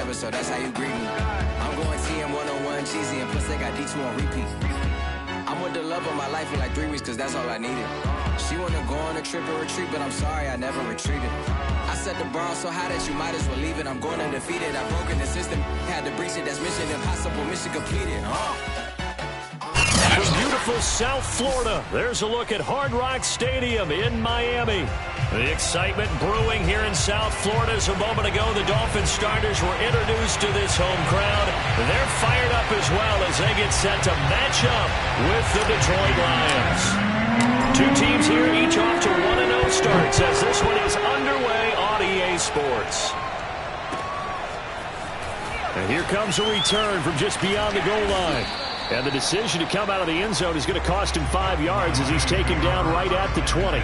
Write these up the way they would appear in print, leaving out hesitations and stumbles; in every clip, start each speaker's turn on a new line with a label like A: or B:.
A: whatever, so that's how you greet me. I'm going TM 101, cheesy, and plus they got D2 on repeat. I'm with the love of my life for like 3 weeks, cause that's all I needed. She wanna go on a trip and retreat, but I'm sorry, I never retreated. I set the bar so high that you might as well leave it. I'm going undefeated, I've broken the system, had to breach it, that's mission impossible, mission completed.
B: From beautiful South Florida, there's a look at Hard Rock Stadium in Miami. The excitement brewing here in South Florida as a moment ago. The Dolphins starters were introduced to this home crowd. They're fired up as well as they get set to match up with the Detroit Lions. Two teams here, each off to 1-0 starts as this one is underway on EA Sports. And here comes a return from just beyond the goal line. And the decision to come out of the end zone is going to cost him 5 yards as he's taken down right at the 20.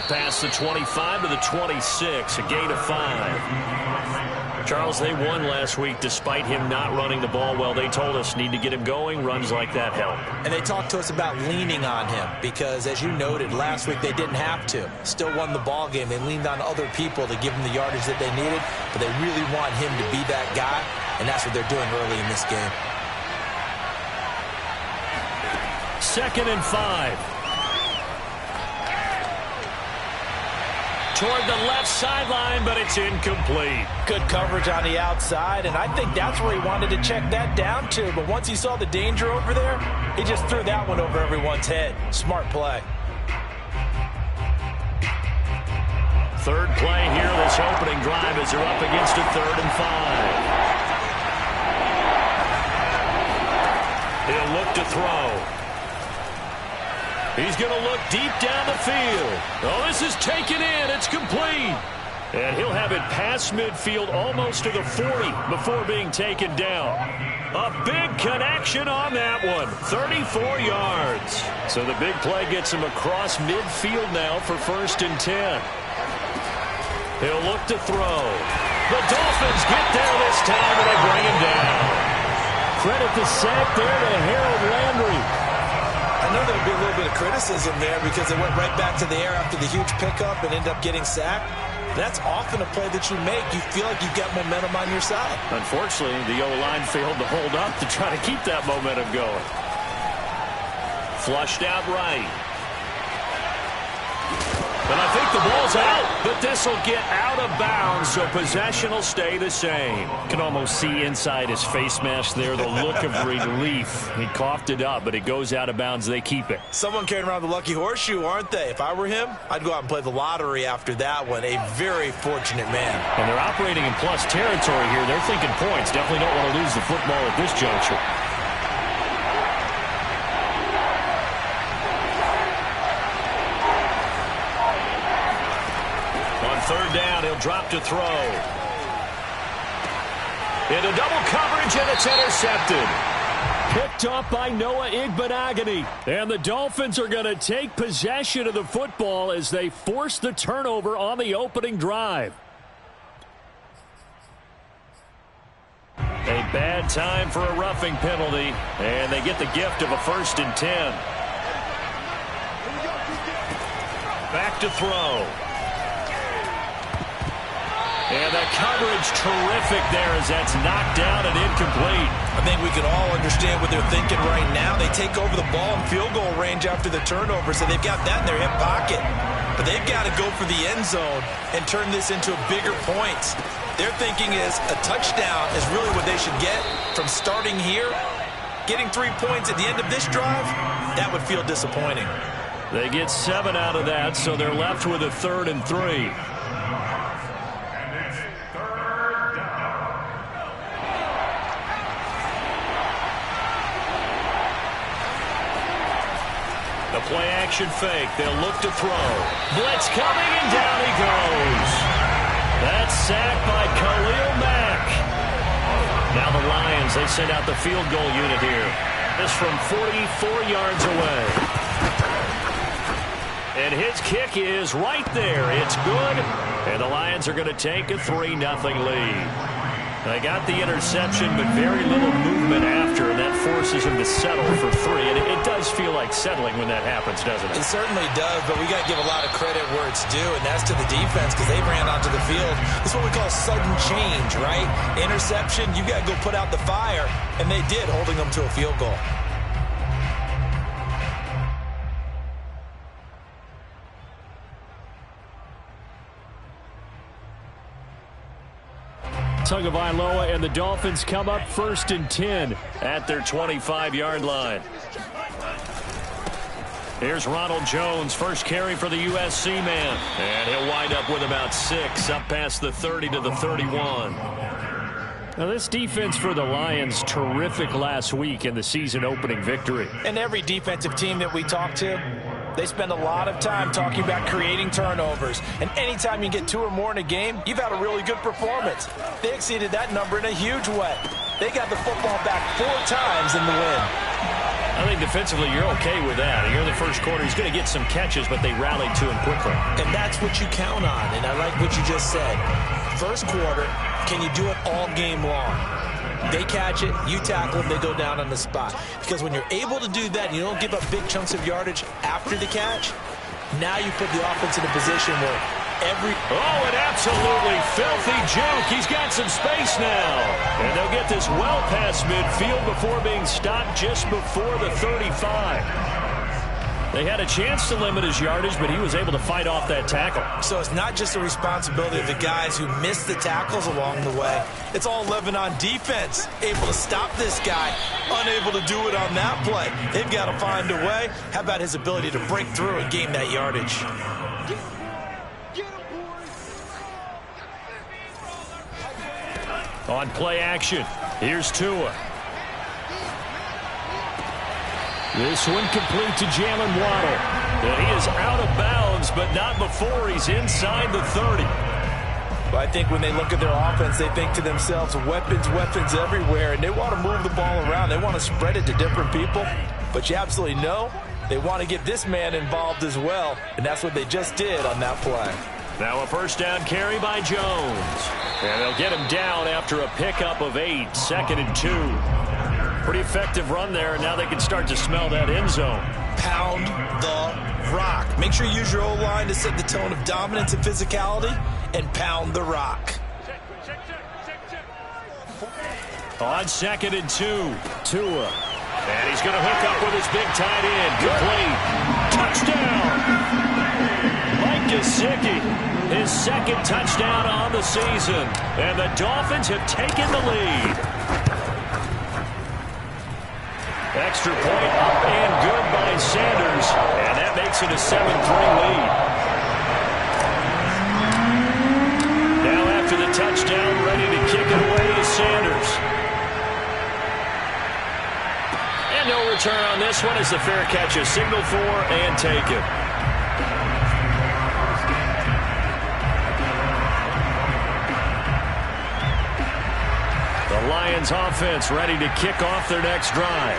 B: Past the 25 to the 26, a gain of 5. Charles, they won last week despite him not running the ball well. They told us need to get him going. Runs like that help.
C: And they talked to us about leaning on him because, as you noted, last week they didn't have to. Still won the ball game. They leaned on other people to give them the yardage that they needed, but they really want him to be that guy, and that's what they're doing early in this game.
B: 2nd and 5. Toward the left sideline, but it's incomplete.
C: Good coverage on the outside, and I think that's where he wanted to check that down to. But once he saw the danger over there, he just threw that one over everyone's head. Smart play.
B: Third play here, this opening drive as they're up against a 3rd and 5. He'll look to throw. He's going to look deep down the field. Oh, this is taken in. It's complete. And he'll have it past midfield almost to the 40 before being taken down. A big connection on that one. 34 yards. So the big play gets him across midfield now for 1st and 10. He'll look to throw. The Dolphins get there this time, and they bring him down. Credit the sack there to Harold Landry.
C: I know there'll be a little bit of criticism there because they went right back to the air after the huge pickup and ended up getting sacked. That's often a play that you make. You feel like you've got momentum on your side. Unfortunately,
B: the O-line failed to hold up to try to keep that momentum going. Flushed out right. And I think the ball's out, but this will get out of bounds, so possession will stay the same. Can almost see inside his face mask there, the look of relief. He coughed it up, but it goes out of bounds. They keep it.
C: Someone carrying around the lucky horseshoe, aren't they? If I were him, I'd go out and play the lottery after that one. A very fortunate man.
B: And they're operating in plus territory here. They're thinking points. Definitely don't want to lose the football at this juncture. Third down, he'll drop to throw. Into double coverage, and it's intercepted. Picked off by Noah Igbenogany. And the Dolphins are going to take possession of the football as they force the turnover on the opening drive. A bad time for a roughing penalty, and they get the gift of a 1st and 10. Back to throw. And the coverage terrific there as that's knocked down and incomplete.
C: I think we can all understand what they're thinking right now. They take over the ball in field goal range after the turnover, so they've got that in their hip pocket. But they've got to go for the end zone and turn this into bigger points. Their thinking is a touchdown is really what they should get from starting here. Getting 3 points at the end of this drive, that would feel disappointing.
B: They get 7 out of that, so they're left with a 3rd and 3. The play-action fake. They'll look to throw. Blitz coming, and down he goes. That's sacked by Khalil Mack. Now the Lions, they send out the field goal unit here. This from 44 yards away. And his kick is right there. It's good. And the Lions are going to take a 3-0 lead. They got the interception, but very little movement after, and that forces him to settle for 3. And it does feel like settling when that happens, doesn't it?
C: It certainly does, but we got to give a lot of credit where it's due, and that's to the defense because they ran onto the field. It's what we call sudden change, right? Interception, you got to go put out the fire, and they did, holding them to a field goal.
B: Tagovailoa and the Dolphins come up 1st and 10 at their 25-yard line. Here's Ronald Jones, first carry for the USC man. And he'll wind up with about 6, up past the 30 to the 31. Now, this defense for the Lions, terrific last week in the season-opening victory.
C: And every defensive team that we talk to, they spend a lot of time talking about creating turnovers. And anytime you get 2 or more in a game, you've had a really good performance. They exceeded that number in a huge way. They got the football back 4 times in the win.
B: I think defensively you're okay with that. Here in the first quarter, he's going to get some catches, but they rallied to him quickly.
C: And that's what you count on, and I like what you just said. First quarter, can you do it all game long? They catch it, you tackle them, they go down on the spot. Because when you're able to do that, and you don't give up big chunks of yardage after the catch, now you put the offense in a position where
B: Oh, an absolutely filthy juke. He's got some space now. And they'll get this well past midfield before being stopped just before the 35. They had a chance to limit his yardage, but he was able to fight off that tackle.
C: So it's not just the responsibility of the guys who missed the tackles along the way. It's all 11 on defense. Able to stop this guy, unable to do it on that play. They've got to find a way. How about his ability to break through and gain that yardage?
B: On play action, here's Tua. This one complete to Jalen Waddle. And he is out of bounds, but not before he's inside the 30.
C: Well, I think when they look at their offense, they think to themselves, weapons, weapons everywhere, and they want to move the ball around. They want to spread it to different people. But you absolutely know they want to get this man involved as well, and that's what they just did on that play.
B: Now a first down carry by Jones. And they'll get him down after a pickup of 8, 2nd and 2. Pretty effective run there, and now they can start to smell that end zone.
C: Pound the rock. Make sure you use your O-line to set the tone of dominance and physicality, and pound the rock.
B: On 2nd and 2, Tua. And he's going to hook up with his big tight end. Complete. Touchdown. Gesicki, his 2nd touchdown on the season. And the Dolphins have taken the lead. Extra point up and good by Sanders. And that makes it a 7-3 lead. Now after the touchdown, ready to kick it away is Sanders. And no return on this one as the fair catch is signaled for and taken. The Lions offense ready to kick off their next drive.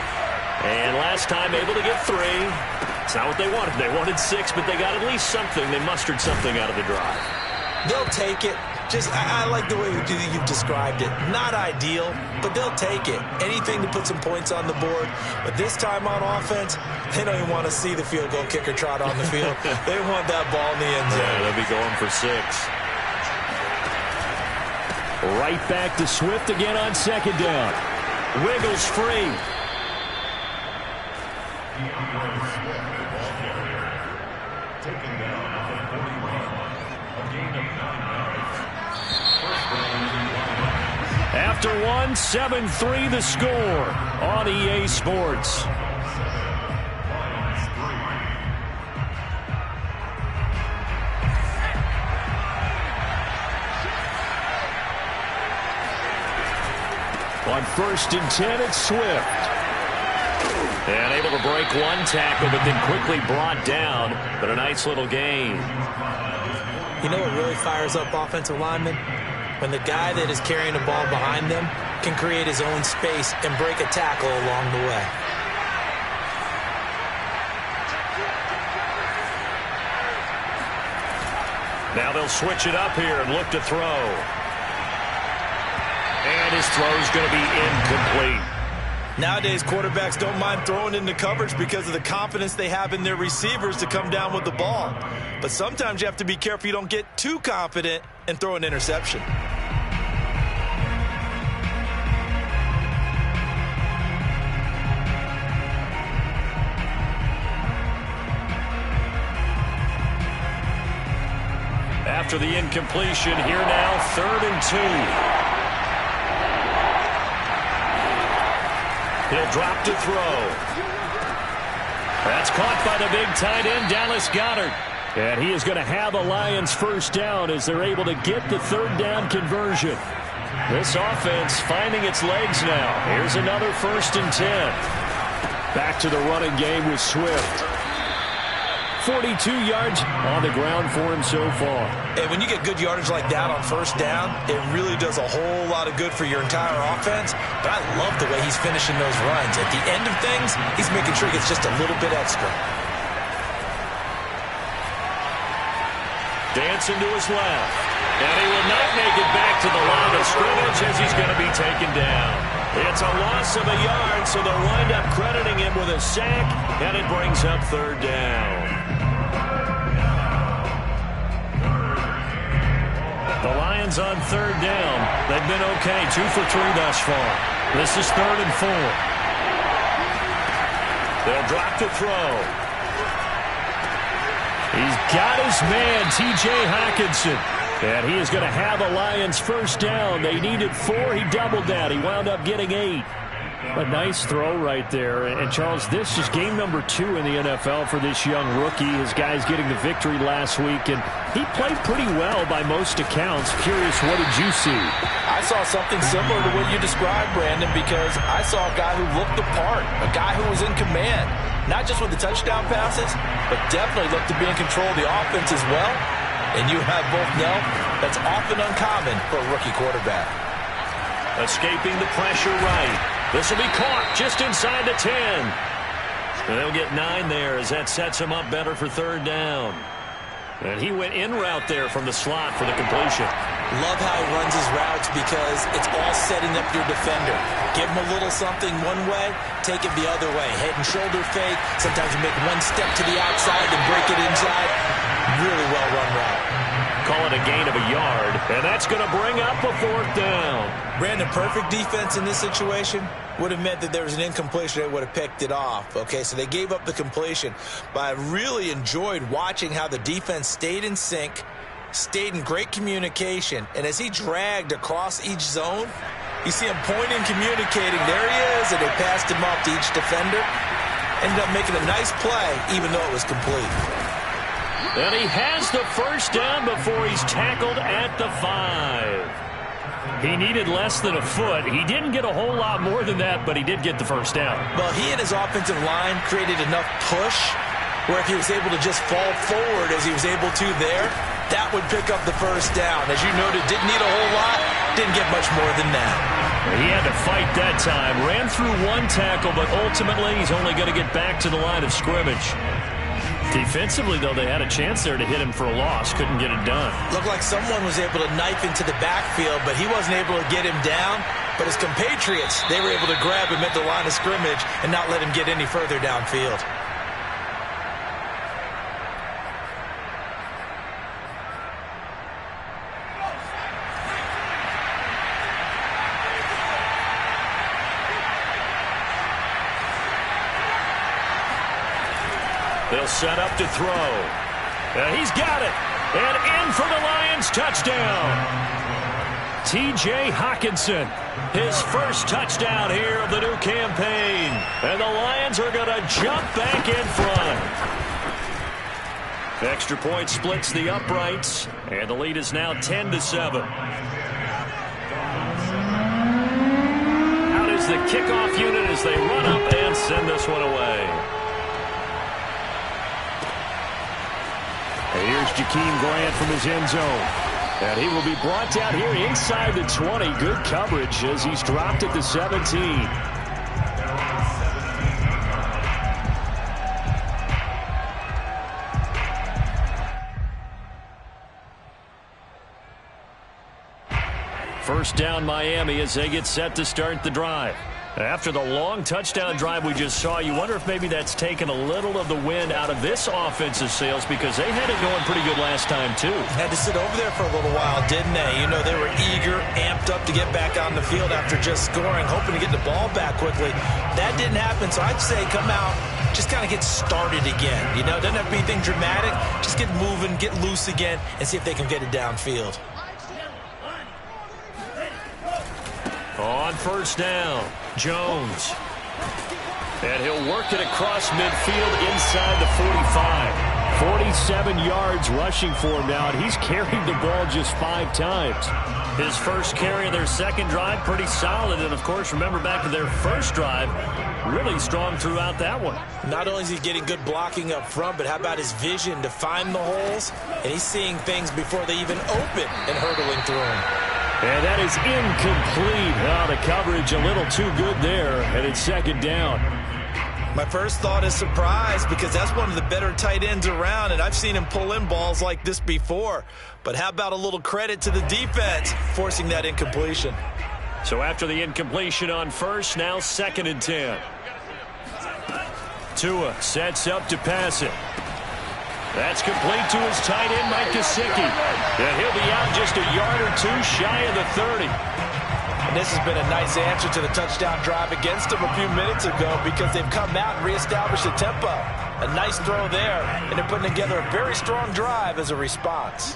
B: And last time able to get 3. It's not what they wanted. They wanted 6, but they got at least something. They mustered something out of the drive.
C: They'll take it. I like the way you've described it. Not ideal, but they'll take it. Anything to put some points on the board. But this time on offense, they don't even want to see the field goal kicker trot on the field. They want that ball in the end zone.
B: Yeah, they'll be going for 6. Right back to Swift again on 2nd down. Wiggles free. After 1, 7-3 the score on EA Sports. On 1st and 10, it's Swift. And able to break one tackle, but then quickly brought down. But a nice little gain.
C: You know what really fires up offensive linemen? When the guy that is carrying the ball behind them can create his own space and break a tackle along the way.
B: Now they'll switch it up here and look to throw. And his throw's going to be incomplete.
C: Nowadays, quarterbacks don't mind throwing into coverage because of the confidence they have in their receivers to come down with the ball. But sometimes you have to be careful you don't get too confident and throw an interception.
B: After the incompletion, here now, 3rd and 2. He'll drop to throw. That's caught by the big tight end, Dallas Goedert. And he is going to have a Lions first down as they're able to get the 3rd down conversion. This offense finding its legs now. Here's another 1st and 10. Back to the running game with Swift. 42 yards on the ground for him so far.
C: And when you get good yardage like that on 1st down, it really does a whole lot of good for your entire offense. But I love the way he's finishing those runs. At the end of things, he's making sure he gets just a little bit extra.
B: Dancing to his left. And he will not make it back to the line of scrimmage as he's going to be taken down. It's a loss of a yard, so they'll wind up crediting him with a sack, and it brings up 3rd down. The Lions on 3rd down. They've been okay, 2 for 3 thus far. This is 3rd and 4. They'll drop to throw. He's got his man, T.J. Hockenson. And he is going to have a Lions first down. They needed 4. He doubled that. He wound up getting 8. A nice throw right there. And, Charles, this is game number 2 in the NFL for this young rookie. His guys getting the victory last week. And he played pretty well by most accounts. Curious, what did you see?
C: I saw something similar to what you described, Brandon, because I saw a guy who looked the part, a guy who was in command. Not just with the touchdown passes, but definitely looked to be in control of the offense as well. And you have both know that's often uncommon for a rookie quarterback.
B: Escaping the pressure right. This will be caught just inside the 10. And they'll get 9 there as that sets him up better for 3rd down. And he went in route there from the slot for the completion.
C: Love how he runs his routes because it's all setting up your defender. Give him a little something one way, take it the other way. Head and shoulder fake. Sometimes you make one step to the outside and break it inside. Really well run route.
B: Call it a gain of a yard, and that's going to bring up a 4th down.
C: Brandon, perfect defense in this situation would have meant that there was an incompletion that would have picked it off. Okay, so they gave up the completion. But I really enjoyed watching how the defense stayed in sync, stayed in great communication, and as he dragged across each zone, you see him pointing, communicating. There he is, and they passed him off to each defender. Ended up making a nice play, even though it was complete.
B: And he has the first down before he's tackled at the 5. He needed less than a foot. He didn't get a whole lot more than that, but he did get the first down.
C: Well, he and his offensive line created enough push where if he was able to just fall forward as he was able to there, that would pick up the first down. As you noted, didn't need a whole lot, didn't get much more than that.
B: He had to fight that time. Ran through 1 tackle, but ultimately he's only going to get back to the line of scrimmage. Defensively, though, they had a chance there to hit him for a loss. Couldn't get it done.
C: Looked like someone was able to knife into the backfield, but he wasn't able to get him down. But his compatriots, they were able to grab him at the line of scrimmage and not let him get any further downfield.
B: They'll set up to throw. And he's got it. And in for the Lions touchdown. T.J. Hockenson, his first touchdown here of the new campaign. And the Lions are going to jump back in front. Extra point splits the uprights. And the lead is now 10-7. Out is the kickoff unit as they run up and send this one away. And here's Jakeem Grant from his end zone. And he will be brought down here inside the 20. Good coverage as he's dropped at the 17. First down Miami as they get set to start the drive. After the long touchdown drive we just saw, you wonder if maybe that's taken a little of the wind out of this offensive sails because they had it going pretty good last time too.
C: Had to sit over there for a little while, didn't they? You know, they were eager, amped up to get back on the field after just scoring, hoping to get the ball back quickly. That didn't happen, so I'd say come out, just kind of get started again. You know, doesn't have to be anything dramatic. Just get moving, get loose again, and see if they can get it downfield.
B: On first down, Jones. And he'll work it across midfield inside the 45. 47 yards rushing for him now, and he's carried the ball just 5 times. His first carry of their second drive, pretty solid. And, of course, remember back to their first drive, really strong throughout that one.
C: Not only is he getting good blocking up front, but how about his vision to find the holes? And he's seeing things before they even open and hurtling through them.
B: And that is incomplete. Oh, the coverage a little too good there, and it's second down.
C: My first thought is surprise because that's one of the better tight ends around, and I've seen him pull in balls like this before. But how about a little credit to the defense forcing that incompletion?
B: So after the incompletion on first, now 2nd and 10. Tua sets up to pass it. That's complete to his tight end, Mike Gesicki. And he'll be out just a yard or two shy of the 30.
C: And this has been a nice answer to the touchdown drive against them a few minutes ago because they've come out and reestablished the tempo. A nice throw there, and they're putting together a very strong drive as a response.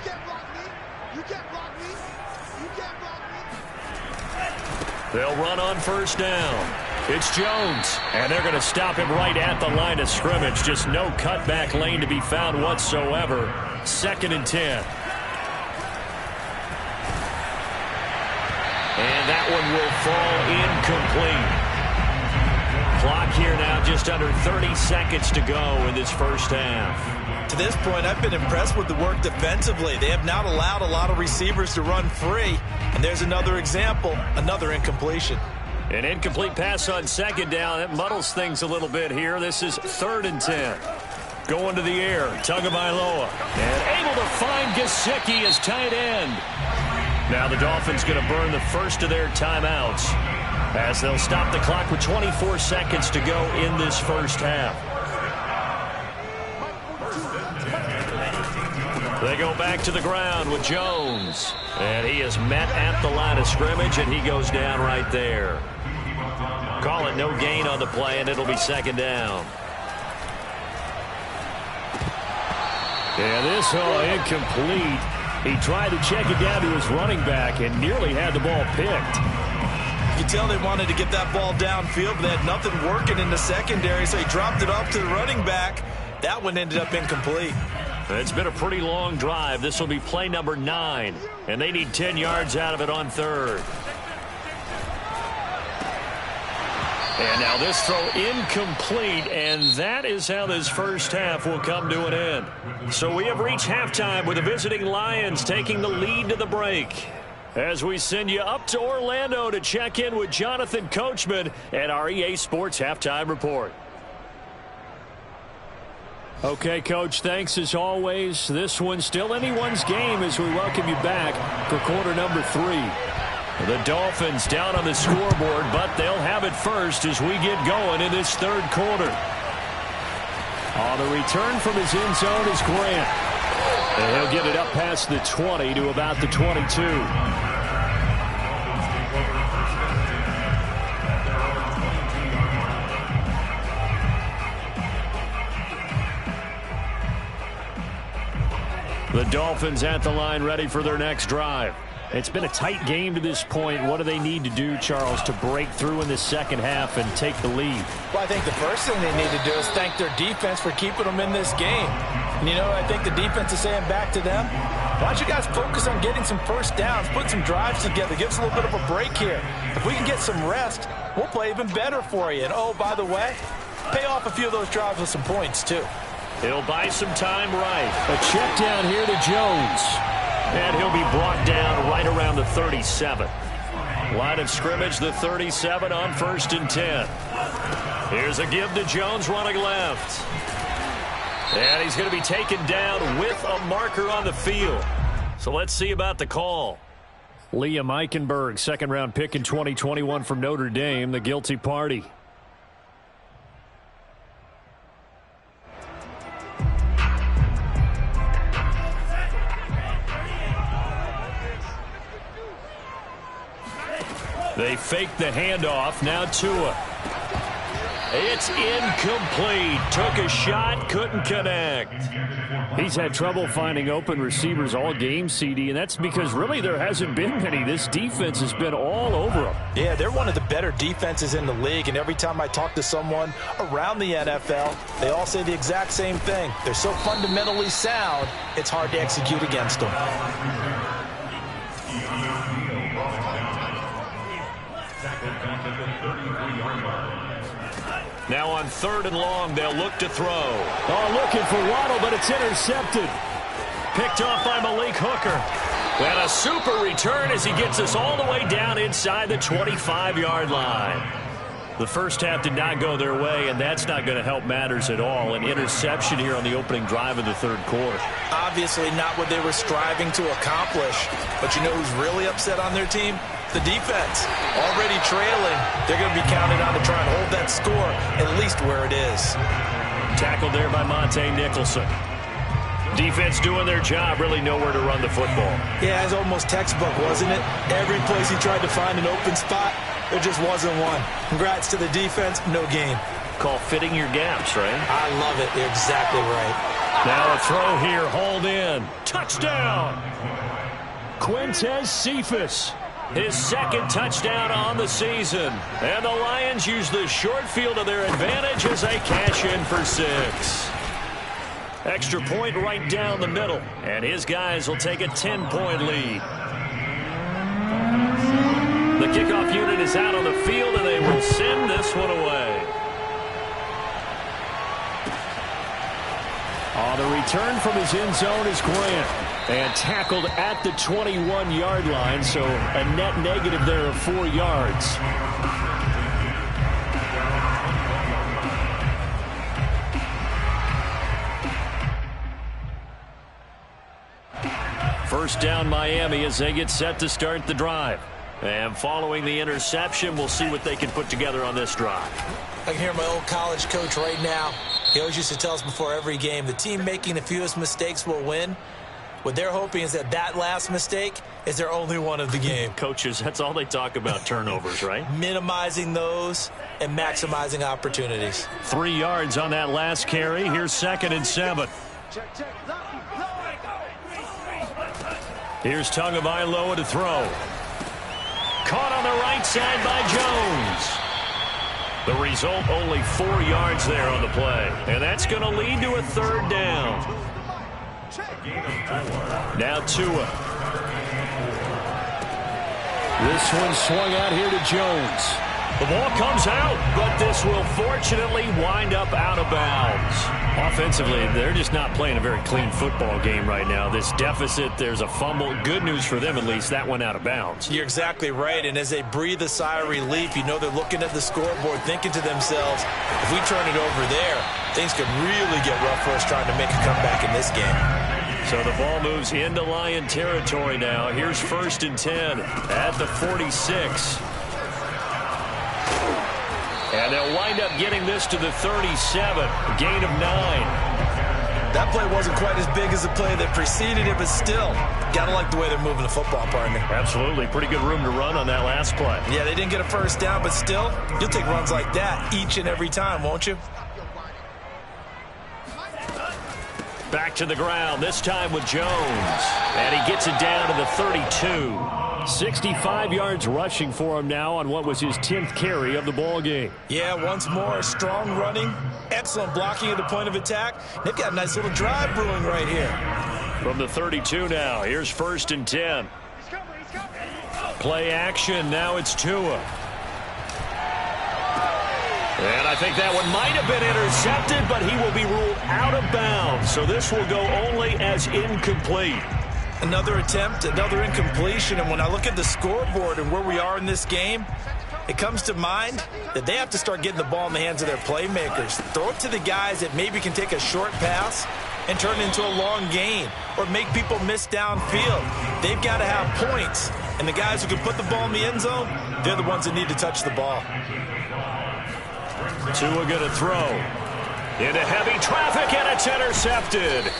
B: They'll run on first down. It's Jones, and they're going to stop him right at the line of scrimmage. Just no cutback lane to be found whatsoever. 2nd and 10. And that one will fall incomplete. Clock here now just under 30 seconds to go in this first half.
C: To this point, I've been impressed with the work defensively. They have not allowed a lot of receivers to run free. And there's another example, another incompletion.
B: An incomplete pass on second down. That muddles things a little bit here. This is 3rd and 10. Going to the air. Tagovailoa. And able to find Gesicki as tight end. Now the Dolphins going to burn the first of their timeouts as they'll stop the clock with 24 seconds to go in this first half. They go back to the ground with Jones. And he is met at the line of scrimmage, and he goes down right there. Call it no gain on the play, and it'll be 2nd down. Yeah, this incomplete. He tried to check it down to his running back and nearly had the ball picked.
C: You can tell they wanted to get that ball downfield, but they had nothing working in the secondary, so he dropped it off to the running back. That one ended up incomplete.
B: It's been a pretty long drive. This will be play number 9, and they need 10 yards out of it on 3rd. And now this throw incomplete, and that is how this first half will come to an end. So we have reached halftime with the visiting Lions taking the lead to the break. As we send you up to Orlando to check in with Jonathan Coachman and our EA Sports Halftime Report. Okay, Coach, thanks as always. This one's still anyone's game as we welcome you back for quarter number 3. The Dolphins down on the scoreboard, but they'll have it first as we get going in this 3rd quarter. On the return from his end zone is Grant. And he'll get it up past the 20 to about the 22. The Dolphins at the line ready for their next drive. It's been a tight game to this point. What do they need to do, Charles, to break through in the second half and take the lead?
C: Well, I think the first thing they need to do is thank their defense for keeping them in this game. And, you know, I think the defense is saying back to them, why don't you guys focus on getting some first downs, put some drives together, give us a little bit of a break here. If we can get some rest, we'll play even better for you. And, oh, by the way, pay off a few of those drives with some points, too.
B: He'll buy some time right. A check down here to Jones. And he'll be brought down right around the 37. Line of scrimmage, the 37 on 1st and 10. Here's a give to Jones running left. And he's going to be taken down with a marker on the field. So let's see about the call. Liam Eichenberg, second-round pick in 2021 from Notre Dame, the guilty party. They fake the handoff. Now Tua. It's incomplete. Took a shot, couldn't connect. He's had trouble finding open receivers all game, CD, and that's because really there hasn't been many. This defense has been all over them.
C: Yeah, they're one of the better defenses in the league, and every time I talk to someone around the NFL, they all say the exact same thing. They're so fundamentally sound, it's hard to execute against them.
B: Now on 3rd and long, they'll look to throw. Oh, looking for Waddle, but it's intercepted. Picked off by Malik Hooker. And a super return as he gets us all the way down inside the 25-yard line. The first half did not go their way, and that's not going to help matters at all. An interception here on the opening drive of the 3rd quarter.
C: Obviously not what they were striving to accomplish. But you know who's really upset on their team? The defense. Already trailing. They're going to be counted on to try and hold that score at least where it is.
B: Tackled there by Monte Nicholson. Defense doing their job, really nowhere to run the football.
C: Yeah, it's almost textbook, wasn't it? Every place he tried to find an open spot, there just wasn't one. Congrats to the defense, no gain.
B: Call fitting your gaps, right?
C: I love it. You're exactly right.
B: Now a throw here, hauled in. Touchdown! Quintez Cephas. His 2nd touchdown on the season. And the Lions use the short field to their advantage as they cash in for 6. Extra point right down the middle. And his guys will take a 10-point lead. The kickoff unit is out on the field, and they will send this one away. The return from his end zone is Grant. And tackled at the 21-yard line, so a net negative there of 4 yards. First down Miami as they get set to start the drive. And following the interception, we'll see what they can put together on this drive.
C: I can hear my old college coach right now. He always used to tell us before every game, the team making the fewest mistakes will win. What they're hoping is that last mistake is their only one of the game.
B: Coaches, that's all they talk about, turnovers, right?
C: Minimizing those and maximizing opportunities.
B: 3 yards on that last carry. Here's 2nd and 7. Here's Tagovailoa to throw. Caught on the right side by Jones. The result, only 4 yards there on the play. And that's going to lead to a 3rd down. Now Tua. This one swung out here to Jones. The ball comes out, but this will fortunately wind up out of bounds. Offensively, they're just not playing a very clean football game right now. This deficit, there's a fumble. Good news for them, at least. That went out of bounds.
C: You're exactly right, and as they breathe a sigh of relief, you know they're looking at the scoreboard, thinking to themselves, if we turn it over there, things could really get rough for us trying to make a comeback in this game.
B: So the ball moves into Lion territory now. Here's 1st and 10 at the 46. And they'll wind up getting this to the 37, a gain of 9.
C: That play wasn't quite as big as the play that preceded it, but still, gotta like the way they're moving the football, partner.
B: Absolutely. Pretty good room to run on that last play.
C: Yeah, they didn't get a first down, but still, you'll take runs like that each and every time, won't you?
B: Back to the ground, this time with Jones. And he gets it down to the 32. 65 yards rushing for him now on what was his 10th carry of the ball game.
C: Yeah, once more, strong running, excellent blocking at the point of attack. They've got a nice little drive brewing right here.
B: From the 32 now, here's 1st and 10. Play action, now it's Tua. And I think that one might have been intercepted, but he will be ruled out of bounds. So this will go only as incomplete.
C: Another attempt, another incompletion, and when I look at the scoreboard and where we are in this game, it comes to mind that they have to start getting the ball in the hands of their playmakers. Throw it to the guys that maybe can take a short pass and turn it into a long gain or make people miss downfield. They've got to have points And the guys who can put the ball in the end zone, they're the ones that need to touch the ball.
B: Tua going to throw. Into heavy traffic, and it's intercepted.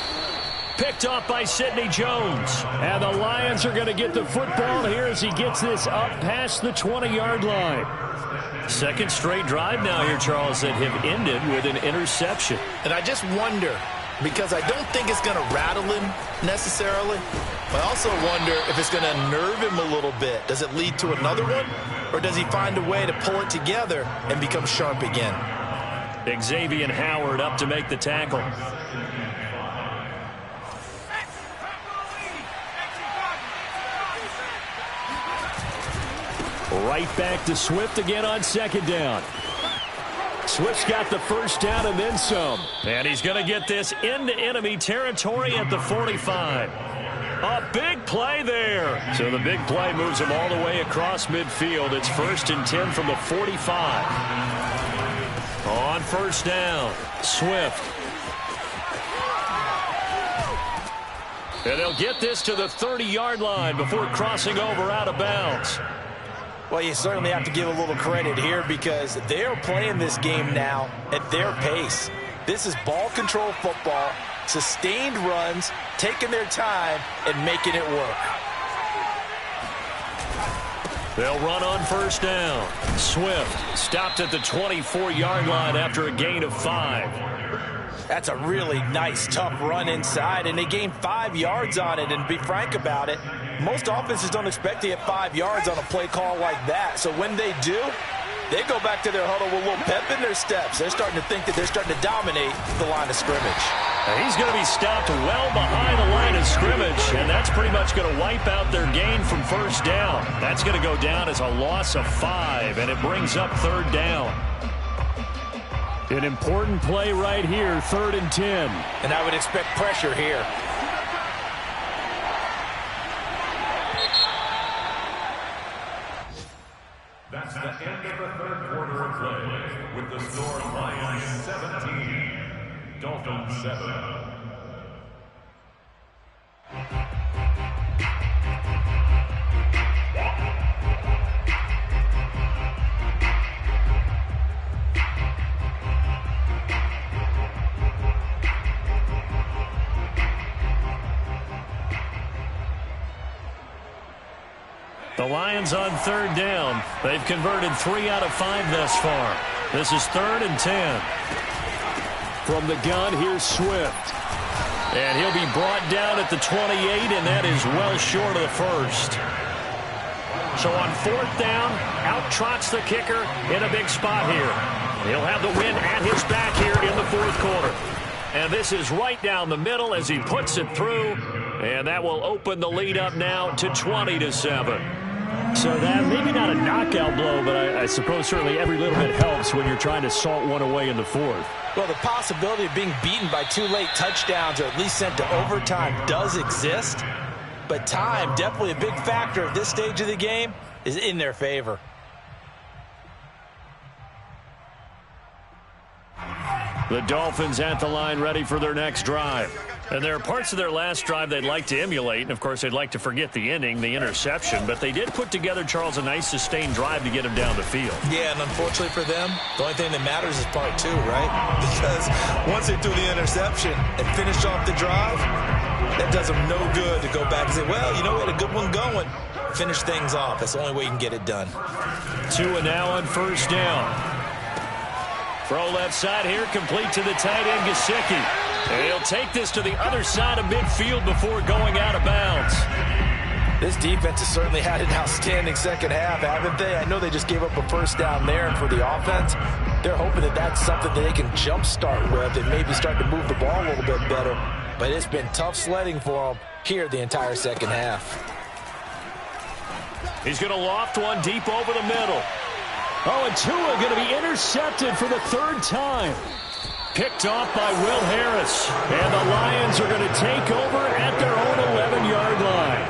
B: Picked off by Sidney Jones. And the Lions are going to get the football here as he gets this up past the 20-yard line. Second straight drive now here, Charles, that have ended with an interception.
C: And I just wonder, because I don't think it's going to rattle him necessarily, but I also wonder if it's going to nerve him a little bit. Does it lead to another one, or does he find a way to pull it together and become sharp again?
B: Xavier Howard up to make the tackle. Right back to Swift again on second down. Swift's got the first down and then some. And he's going to get this into enemy territory at the 45. A big play there. So the big play moves him all the way across midfield. It's 1st and 10 from the 45. On first down, Swift. And they'll get this to the 30-yard line before crossing over out of bounds.
C: Well, you certainly have to give a little credit here because they're playing this game now at their pace. This is ball control football, sustained runs, taking their time, and making it work.
B: They'll run on first down. Swift stopped at the 24-yard line after a gain of 5.
C: That's a really nice, tough run inside, and they gained 5 yards on it. And to be frank about it, most offenses don't expect to get 5 yards on a play call like that. So when they do, they go back to their huddle with a little pep in their steps. They're starting to think that they're starting to dominate the line of scrimmage.
B: He's going to be stopped well behind the line of scrimmage, and that's pretty much going to wipe out their gain from first down. That's going to go down as a loss of 5, and it brings up third down. An important play right here, 3rd and 10.
C: And I would expect pressure here.
D: That's the end of the third quarter of play, with the score Lions 17, Dolphins 7.
B: The Lions on third down. They've converted 3 out of 5 thus far. This is 3rd and 10. From the gun, here's Swift. And he'll be brought down at the 28, and that is well short of the first. So on 4th down, out trots the kicker in a big spot here. He'll have the win at his back here in the 4th quarter. And this is right down the middle as he puts it through. And that will open the lead up now to 20-7. So that maybe not a knockout blow, but I suppose certainly every little bit helps when you're trying to salt one away in the 4th.
C: Well, the possibility of being beaten by 2 late touchdowns or at least sent to overtime does exist. But time, definitely a big factor at this stage of the game, is in their favor.
B: The Dolphins at the line ready for their next drive. And there are parts of their last drive they'd like to emulate, and of course they'd like to forget the ending, the interception, but they did put together, Charles, a nice sustained drive to get him down the field.
C: Yeah, and unfortunately for them, the only thing that matters is part 2, right? Because once they do the interception and finish off the drive, that does them no good to go back and say, well, you know, we had a good one going. Finish things off. That's the only way you can get it done.
B: Tua now on first down. Throw left side here, complete to the tight end, Gesicki. And he'll take this to the other side of midfield before going out of bounds.
C: This defense has certainly had an outstanding second half, haven't they? I know they just gave up a first down there, and for the offense, they're hoping that that's something that they can jumpstart with and maybe start to move the ball a little bit better. But it's been tough sledding for them here the entire second half.
B: He's going to loft one deep over the middle. Oh, and Tua going to be intercepted for the 3rd time. Picked off by Will Harris. And the Lions are going to take over at their own 11-yard line.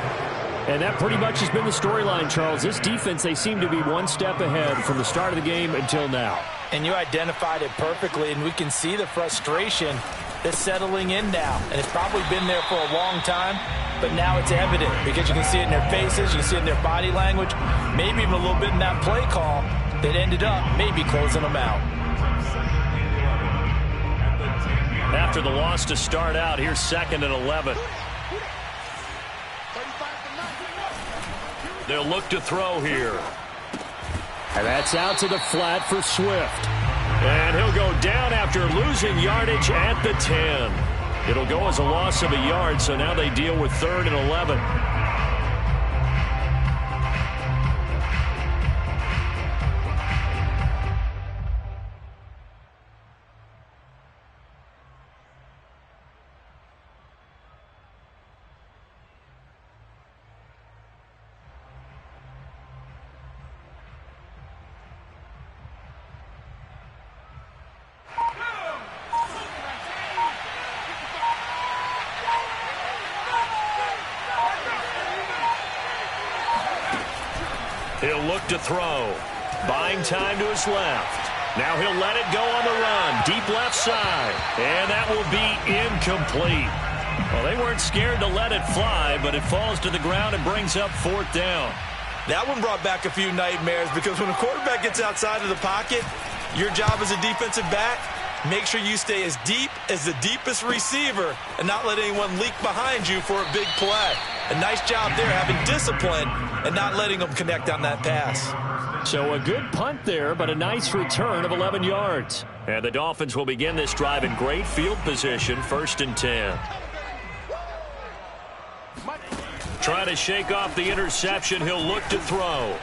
B: And that pretty much has been the storyline, Charles. This defense, they seem to be one step ahead from the start of the game until now.
C: And you identified it perfectly, and we can see the frustration that's settling in now, and it's probably been there for a long time, but now it's evident because you can see it in their faces, you can see it in their body language, maybe even a little bit in that play call that ended up maybe closing them out.
B: After the loss to start out, here's 2nd and 11. They'll look to throw here. And that's out to the flat for Swift. And he'll go down after losing yardage at the 10. It'll go as a loss of a yard, so now they deal with 3rd and 11. He'll look to throw. Buying time to his left. Now he'll let it go on the run. Deep left side. And that will be incomplete. Well, they weren't scared to let it fly, but it falls to the ground and brings up 4th down.
C: That one brought back a few nightmares because when a quarterback gets outside of the pocket, your job as a defensive back, make sure you stay as deep as the deepest receiver and not let anyone leak behind you for a big play. A nice job there having discipline and not letting them connect on that pass.
B: So a good punt there, but a nice return of 11 yards. And the Dolphins will begin this drive in great field position, 1st and 10. Trying to shake off the interception, he'll look to throw.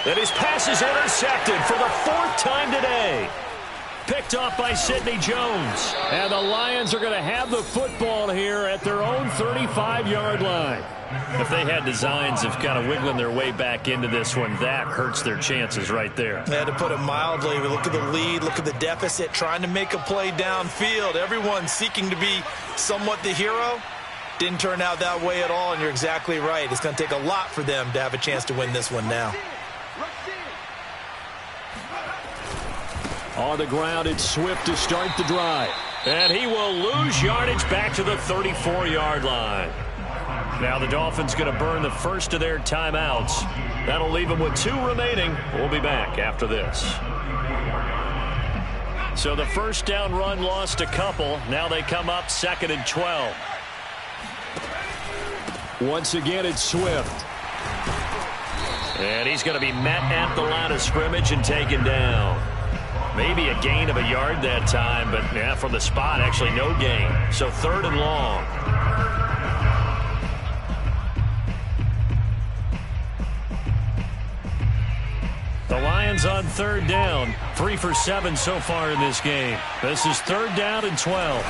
B: And his pass is intercepted for the 4th time today. Picked off by Sidney Jones. And the Lions are going to have the football here at their own 35-yard line. If they had designs of kind of wiggling their way back into this one, that hurts their chances right there.
C: They had to put it mildly. We look at the lead, look at the deficit, trying to make a play downfield. Everyone seeking to be somewhat the hero. Didn't turn out that way at all, and you're exactly right. It's going to take a lot for them to have a chance to win this one now.
B: On the ground, it's Swift to start the drive. And he will lose yardage back to the 34-yard line. Now the Dolphins going to burn the first of their timeouts. That'll leave them with 2 remaining. We'll be back after this. So the first down run lost a couple. Now they come up 2nd and 12. Once again, it's Swift. And he's going to be met at the line of scrimmage and taken down. Maybe a gain of a yard that time, but yeah, from the spot, actually no gain. So 3rd and long. The Lions on 3rd down. 3 for 7 so far in this game. This is 3rd down and 12.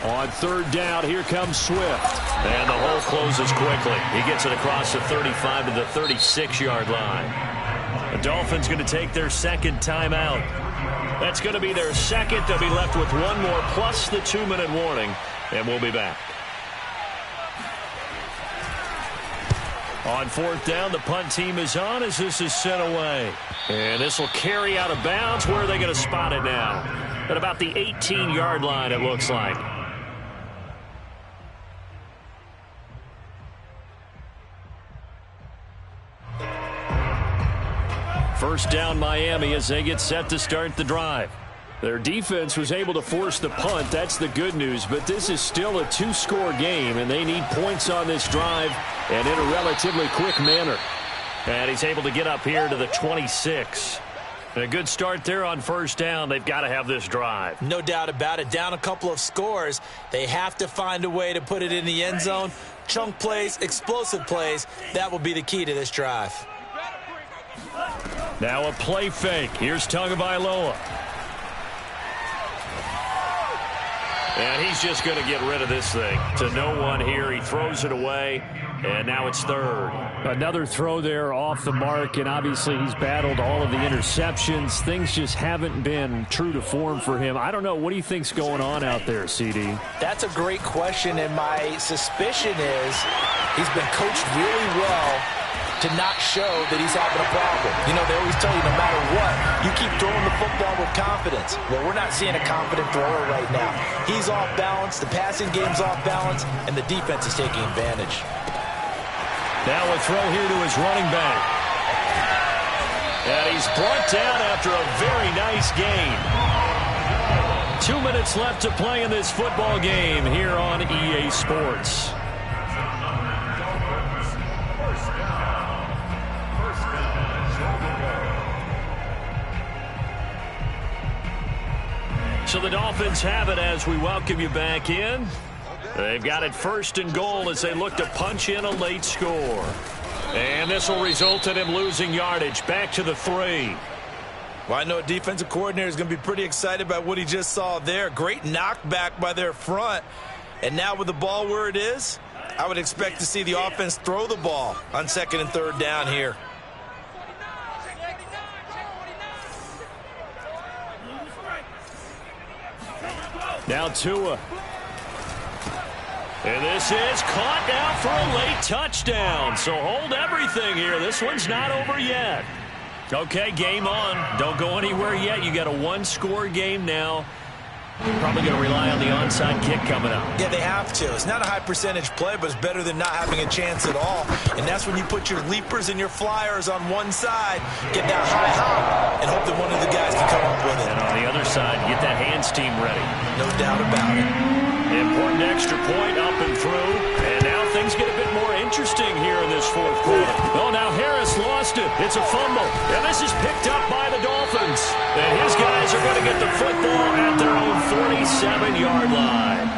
B: On 3rd down, here comes Swift. And the hole closes quickly. He gets it across the 35 to the 36-yard line. The Dolphins going to take their 2nd timeout. That's going to be their 2nd. They'll be left with 1 more plus the 2-minute warning, and we'll be back. On 4th down, the punt team is on as this is sent away. And this will carry out of bounds. Where are they going to spot it now? At about the 18-yard line, it looks like. First down Miami as they get set to start the drive. Their defense was able to force the punt. That's the good news. But this is still a 2-score game, and they need points on this drive and in a relatively quick manner. And he's able to get up here to the 26. And a good start there on 1st down. They've got to have this drive.
C: No doubt about it. Down a couple of scores. They have to find a way to put it in the end zone. Chunk plays, explosive plays. That will be the key to this drive.
B: Now a play fake. Here's Tagovailoa. And he's just going to get rid of this thing. To no one here. He throws it away. And now it's 3rd. Another throw there off the mark. And obviously he's battled all of the interceptions. Things just haven't been true to form for him. I don't know. What do you think's going on out there, CD?
C: That's a great question. And my suspicion is he's been coached really well to not show that he's having a problem. You know, they always tell you no matter what, you keep throwing the football with confidence. Well, we're not seeing a confident thrower right now. He's off balance, the passing game's off balance, and the defense is taking advantage.
B: Now a throw here to his running back. And he's brought down after a very nice gain. 2 minutes left to play in this football game here on EA Sports. So the Dolphins have it as we welcome you back in. They've got it 1st and goal as they look to punch in a late score. And this will result in him losing yardage. Back to the 3.
C: Well, I know a defensive coordinator is going to be pretty excited about what he just saw there. Great knockback by their front. And now with the ball where it is, I would expect to see the offense throw the ball on 2nd and 3rd down here.
B: Now Tua. And this is caught now for a late touchdown. So hold everything here. This one's not over yet. Okay, game on. Don't go anywhere yet. You got a 1-score game now. Probably going to rely on the onside kick coming up.
C: Yeah, they have to. It's not a high percentage play, but it's better than not having a chance at all. And that's when you put your leapers and your flyers on one side, get that high hop, and hope that one of the guys can come up with it.
B: And on the other side, get that hands team ready.
C: No doubt about it.
B: Important extra point up and through. And now things get a bit more interesting here in this 4th quarter. Oh, now Harris lost it. It's a fumble. And this is picked up by the Dolphins. And his guys are going to get the football at their own 47-yard line.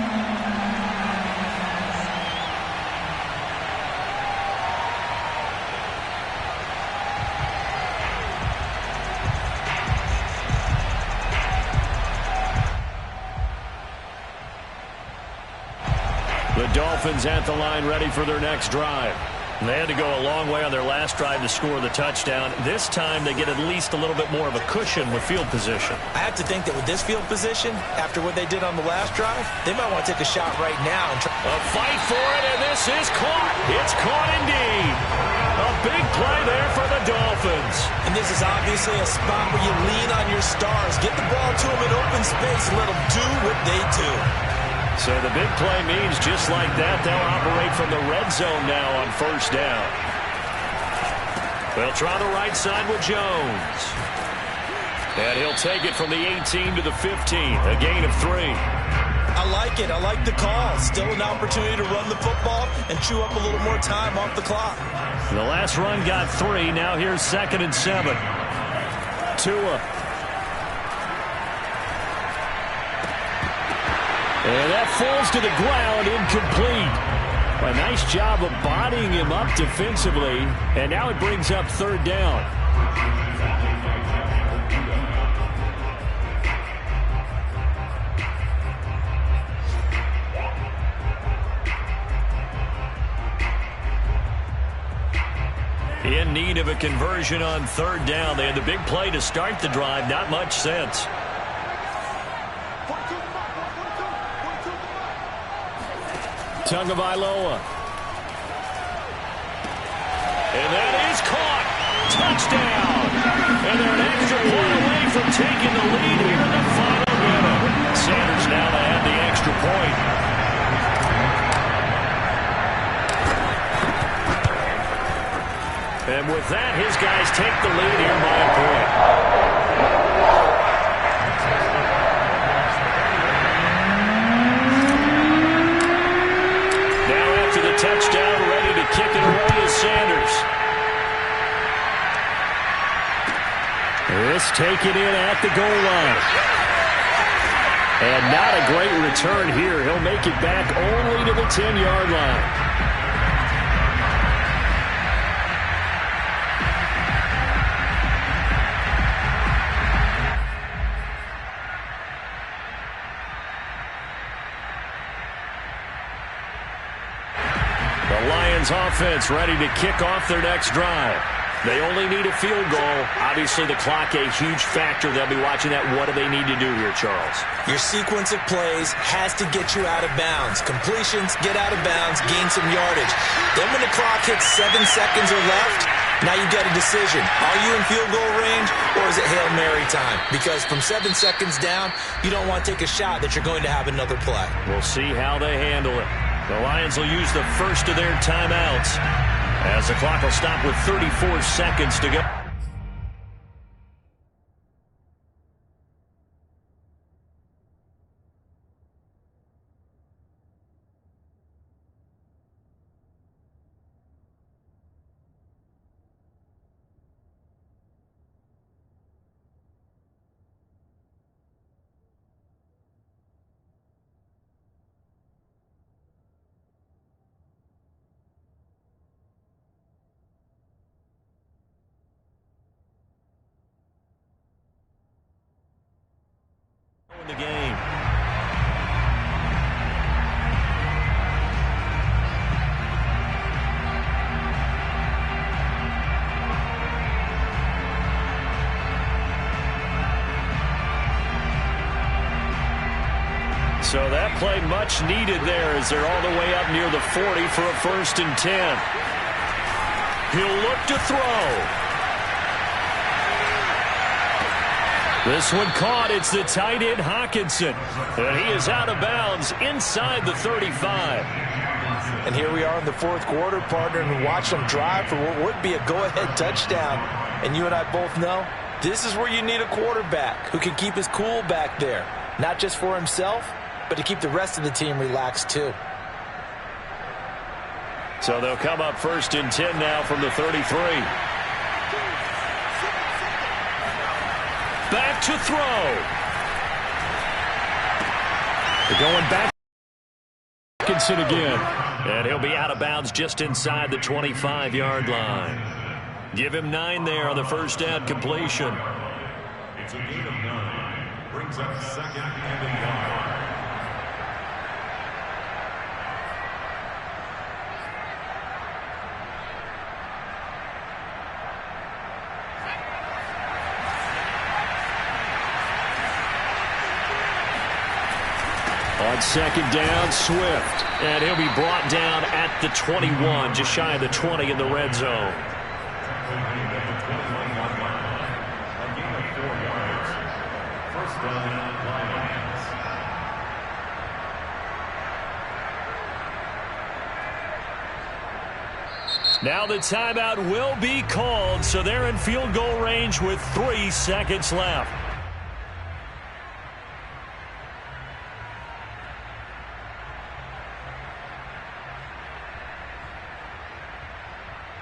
B: The Dolphins at the line ready for their next drive. They had to go a long way on their last drive to score the touchdown. This time they get at least a little bit more of a cushion with field position.
C: I have to think that with this field position, after what they did on the last drive, they might want to take a shot right now.
B: A fight for it, and this is caught. It's caught indeed. A big play there for the Dolphins.
C: And this is obviously a spot where you lean on your stars. Get the ball to them in open space and let them do what they do.
B: So the big play means just like that, they'll operate from the red zone now on 1st down. They'll try the right side with Jones. And he'll take it from the 18 to the 15, a gain of 3.
C: I like it. I like the call. Still an opportunity to run the football and chew up a little more time off the clock.
B: The last run got 3. Now here's 2nd and 7. Tua. And that falls to the ground, incomplete. A nice job of bodying him up defensively. And now it brings up 3rd down. In need of a conversion on 3rd down. They had the big play to start the drive. Not much sense. Tagovailoa. And that is caught. Touchdown. And they're an extra point away from taking the lead here in the final minute. Sanders now to add the extra point. And with that, his guys take the lead here by a point. Touchdown, ready to kick it away is Sanders. This taken in at the goal line. And not a great return here. He'll make it back only to the 10-yard line. Offense ready to kick off their next drive. They only need a field goal. Obviously, the clock a huge factor. They'll be watching that. What do they need to do here, Charles?
C: Your sequence of plays has to get you out of bounds. Completions, get out of bounds, gain some yardage. Then when the clock hits 7 seconds or left, now you've got a decision. Are you in field goal range or is it Hail Mary time? Because from 7 seconds down, you don't want to take a shot that you're going to have another play.
B: We'll see how they handle it. The Lions will use the first of their timeouts as the clock will stop with 34 seconds to go. In the game. So that play much needed there as they're all the way up near the 40 for a 1st and 10. He'll look to throw. This one caught. It's the tight end, Hawkinson. And he is out of bounds inside the 35.
C: And here we are in the 4th quarter, partner, and watch them drive for what would be a go-ahead touchdown. And you and I both know this is where you need a quarterback who can keep his cool back there. Not just for himself, but to keep the rest of the team relaxed too.
B: So they'll come up 1st and 10 now from the 33. Back to throw. They're going back. Hawkinson again. And he'll be out of bounds just inside the 25-yard line. Give him 9 there on the first down completion.
D: It's a gain of 9. Brings up 2nd and a yard.
B: On 2nd down, Swift. And he'll be brought down at the 21, just shy of the 20 in the red zone. Now the timeout will be called, so they're in field goal range with 3 seconds left.